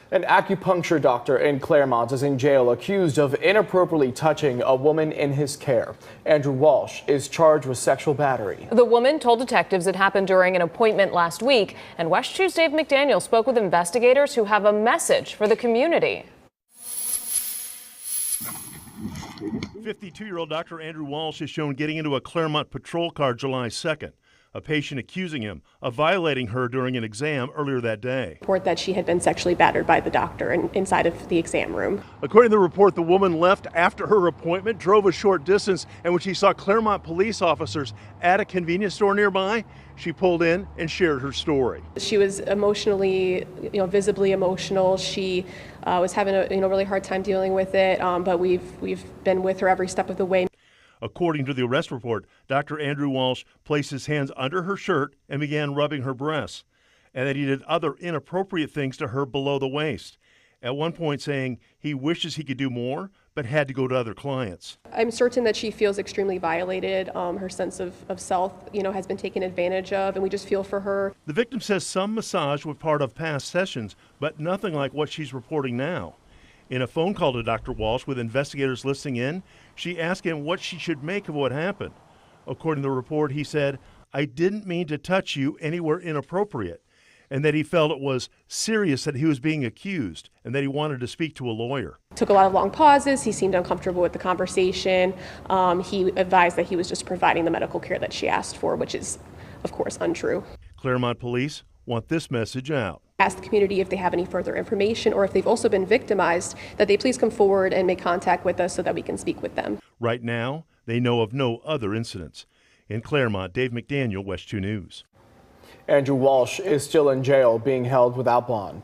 An acupuncture doctor in Claremont is in jail accused of inappropriately touching a woman in his care. Andrew Walsh is charged with sexual battery. The woman told detectives it happened during an appointment last week, and West 2's Dave McDaniel spoke with investigators who have a message for the community. 52-year-old Dr. Andrew Walsh is shown getting into a Claremont patrol car July 2nd. A patient accusing him of violating her during an exam earlier that day. Report that she had been sexually battered by the doctor inside of the exam room. According to the report, the woman left after her appointment, drove a short distance, and when she saw Claremont police officers at a convenience store nearby, she pulled in and shared her story. She was emotionally, visibly emotional. She was having a really hard time dealing with it, but we've been with her every step of the way. According to the arrest report, Dr. Andrew Walsh placed his hands under her shirt and began rubbing her breasts, and that he did other inappropriate things to her below the waist, at one point saying he wishes he could do more, but had to go to other clients. I'm certain that she feels extremely violated. Her sense of self, has been taken advantage of, and we just feel for her. The victim says some massage was part of past sessions, but nothing like what she's reporting now. In a phone call to Dr. Walsh with investigators listening in, she asked him what she should make of what happened. According to the report, he said, "I didn't mean to touch you anywhere inappropriate," and that he felt it was serious that he was being accused and that he wanted to speak to a lawyer. Took a lot of long pauses. He seemed uncomfortable with the conversation. He advised that he was just providing the medical care that she asked for, which is, of course, untrue. Claremont police want this message out. Ask the community if they have any further information or if they've also been victimized, that they please come forward and make contact with us so that we can speak with them. Right now, they know of no other incidents. In Claremont, Dave McDaniel, West 2 News. Andrew Walsh is still in jail being held without bond.